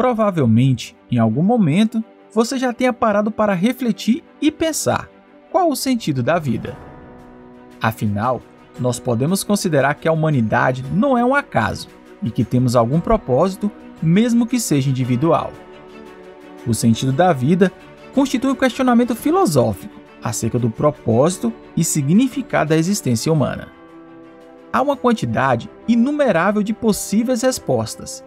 Provavelmente, em algum momento, você já tenha parado para refletir e pensar qual o sentido da vida. Afinal, nós podemos considerar que a humanidade não é um acaso e que temos algum propósito, mesmo que seja individual. O sentido da vida constitui um questionamento filosófico acerca do propósito e significado da existência humana. Há uma quantidade inumerável de possíveis respostas.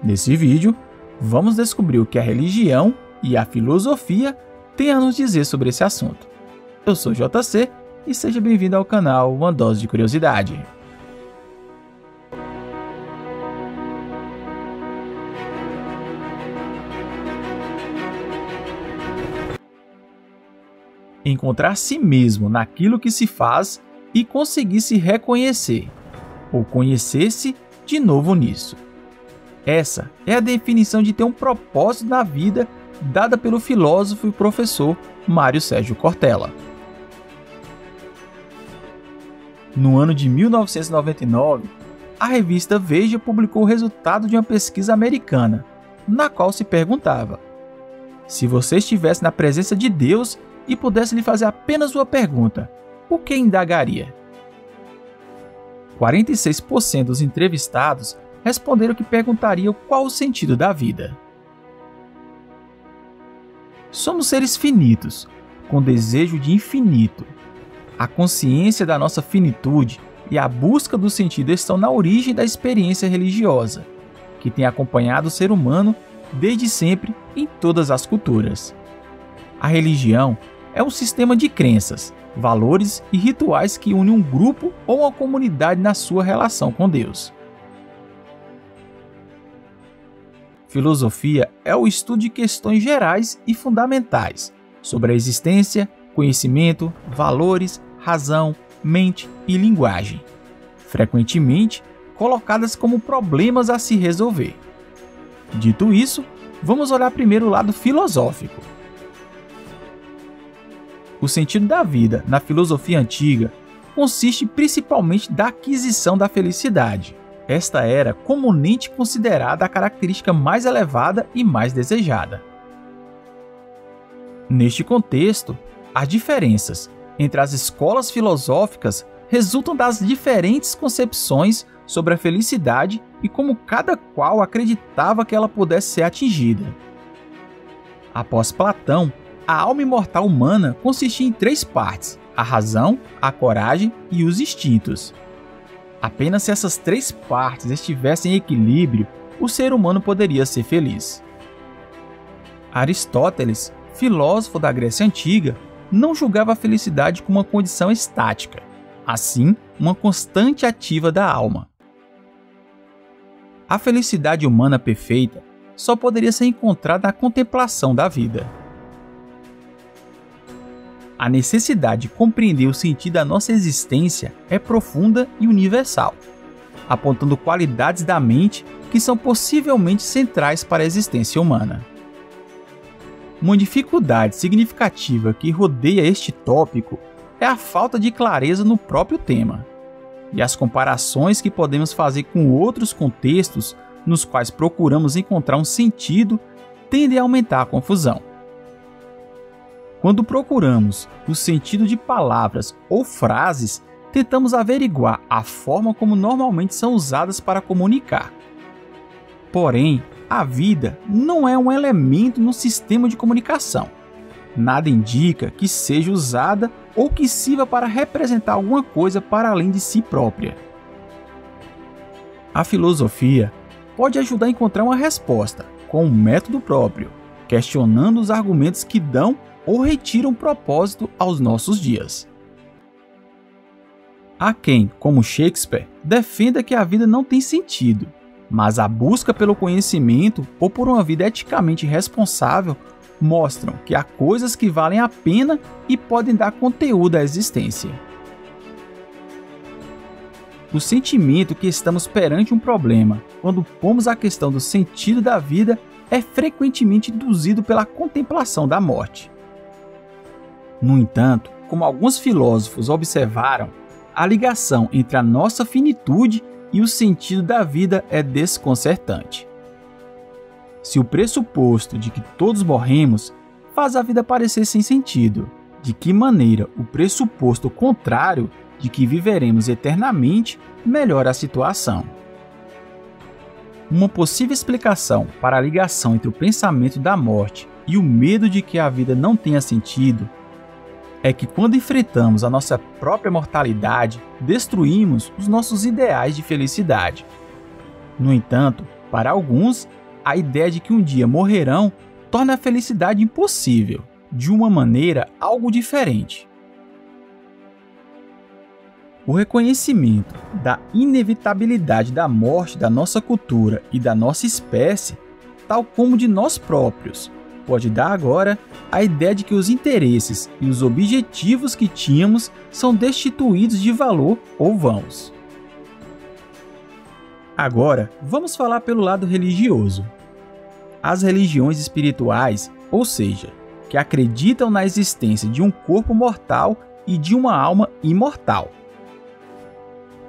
Nesse vídeo, vamos descobrir o que a religião e a filosofia têm a nos dizer sobre esse assunto. Eu sou JC e seja bem-vindo ao canal Uma Dose de Curiosidade. Encontrar si mesmo naquilo que se faz e conseguir se reconhecer, ou conhecer-se de novo nisso. Essa é a definição de ter um propósito na vida dada pelo filósofo e professor Mário Sérgio Cortella. No ano de 1999, a revista Veja publicou o resultado de uma pesquisa americana, na qual se perguntava: se você estivesse na presença de Deus e pudesse lhe fazer apenas uma pergunta, o que indagaria? 46% dos entrevistados responderam que perguntariam qual o sentido da vida. Somos seres finitos, com desejo de infinito. A consciência da nossa finitude e a busca do sentido estão na origem da experiência religiosa, que tem acompanhado o ser humano desde sempre em todas as culturas. A religião é um sistema de crenças, valores e rituais que une um grupo ou uma comunidade na sua relação com Deus. Filosofia é o estudo de questões gerais e fundamentais sobre a existência, conhecimento, valores, razão, mente e linguagem, frequentemente colocadas como problemas a se resolver. Dito isso, vamos olhar primeiro o lado filosófico. O sentido da vida na filosofia antiga consiste principalmente da aquisição da felicidade. Esta era comumente considerada a característica mais elevada e mais desejada. Neste contexto, as diferenças entre as escolas filosóficas resultam das diferentes concepções sobre a felicidade e como cada qual acreditava que ela pudesse ser atingida. Após Platão, a alma imortal humana consistia em 3 partes: a razão, a coragem e os instintos. Apenas se essas 3 partes estivessem em equilíbrio, o ser humano poderia ser feliz. Aristóteles, filósofo da Grécia Antiga, não julgava a felicidade como uma condição estática, assim, uma constante ativa da alma. A felicidade humana perfeita só poderia ser encontrada na contemplação da vida. A necessidade de compreender o sentido da nossa existência é profunda e universal, apontando qualidades da mente que são possivelmente centrais para a existência humana. Uma dificuldade significativa que rodeia este tópico é a falta de clareza no próprio tema, e as comparações que podemos fazer com outros contextos nos quais procuramos encontrar um sentido tendem a aumentar a confusão. Quando procuramos o sentido de palavras ou frases, tentamos averiguar a forma como normalmente são usadas para comunicar. Porém, a vida não é um elemento no sistema de comunicação. Nada indica que seja usada ou que sirva para representar alguma coisa para além de si própria. A filosofia pode ajudar a encontrar uma resposta com um método próprio, questionando os argumentos que dão ou retiram propósito aos nossos dias. Há quem, como Shakespeare, defenda que a vida não tem sentido, mas a busca pelo conhecimento ou por uma vida eticamente responsável mostram que há coisas que valem a pena e podem dar conteúdo à existência. O sentimento que estamos perante um problema quando pomos a questão do sentido da vida é frequentemente induzido pela contemplação da morte. No entanto, como alguns filósofos observaram, a ligação entre a nossa finitude e o sentido da vida é desconcertante. Se o pressuposto de que todos morremos faz a vida parecer sem sentido, de que maneira o pressuposto contrário de que viveremos eternamente melhora a situação? Uma possível explicação para a ligação entre o pensamento da morte e o medo de que a vida não tenha sentido é que quando enfrentamos a nossa própria mortalidade, destruímos os nossos ideais de felicidade. No entanto, para alguns, a ideia de que um dia morrerão torna a felicidade impossível, de uma maneira algo diferente. O reconhecimento da inevitabilidade da morte da nossa cultura e da nossa espécie, tal como de nós próprios, pode dar agora a ideia de que os interesses e os objetivos que tínhamos são destituídos de valor ou vãos. Agora, vamos falar pelo lado religioso. As religiões espirituais, ou seja, que acreditam na existência de um corpo mortal e de uma alma imortal,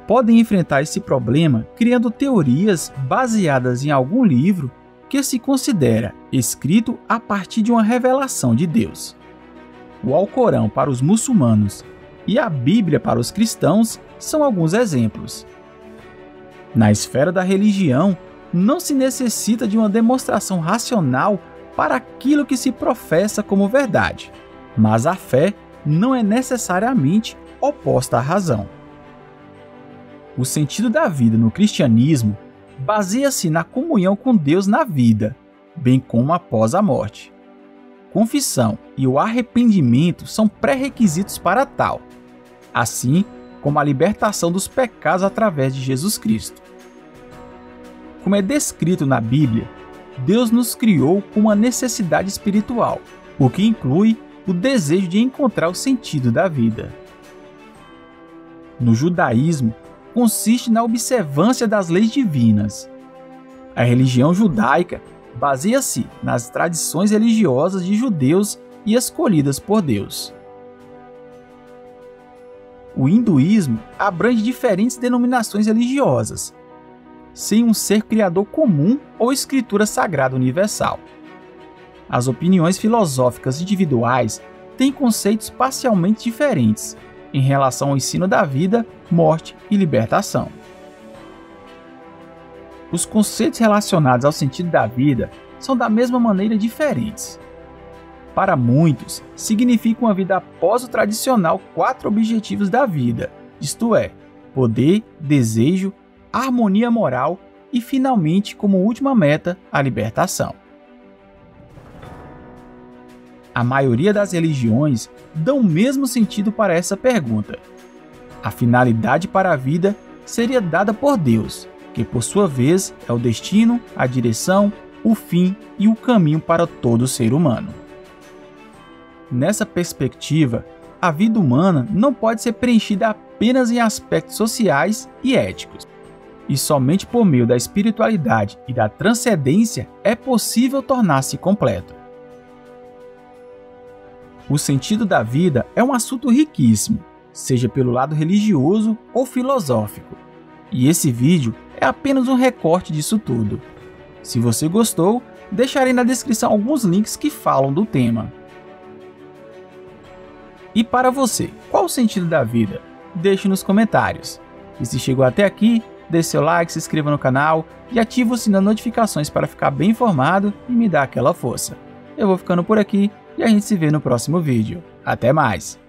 podem enfrentar esse problema criando teorias baseadas em algum livro que se considera escrito a partir de uma revelação de Deus. O Alcorão para os muçulmanos e a Bíblia para os cristãos são alguns exemplos. Na esfera da religião, não se necessita de uma demonstração racional para aquilo que se professa como verdade, mas a fé não é necessariamente oposta à razão. O sentido da vida no cristianismo baseia-se na comunhão com Deus na vida, bem como após a morte. Confissão e o arrependimento são pré-requisitos para tal, assim como a libertação dos pecados através de Jesus Cristo. Como é descrito na Bíblia, Deus nos criou com uma necessidade espiritual, o que inclui o desejo de encontrar o sentido da vida. No judaísmo, consiste na observância das leis divinas. A religião judaica baseia-se nas tradições religiosas de judeus e escolhidas por Deus. O hinduísmo abrange diferentes denominações religiosas, sem um ser criador comum ou escritura sagrada universal. As opiniões filosóficas individuais têm conceitos parcialmente diferentes em relação ao ensino da vida, morte e libertação. Os conceitos relacionados ao sentido da vida são da mesma maneira diferentes. Para muitos, significa uma vida após o tradicional 4 objetivos da vida, isto é, poder, desejo, harmonia moral e, finalmente, como última meta, a libertação. A maioria das religiões dão o mesmo sentido para essa pergunta. A finalidade para a vida seria dada por Deus, que por sua vez é o destino, a direção, o fim e o caminho para todo ser humano. Nessa perspectiva, a vida humana não pode ser preenchida apenas em aspectos sociais e éticos. E somente por meio da espiritualidade e da transcendência é possível tornar-se completo. O sentido da vida é um assunto riquíssimo, seja pelo lado religioso ou filosófico. E esse vídeo é apenas um recorte disso tudo. Se você gostou, deixarei na descrição alguns links que falam do tema. E para você, qual o sentido da vida? Deixe nos comentários. E se chegou até aqui, deixe seu like, se inscreva no canal e ative o sininho das notificações para ficar bem informado e me dar aquela força. Eu vou ficando por aqui e a gente se vê no próximo vídeo. Até mais!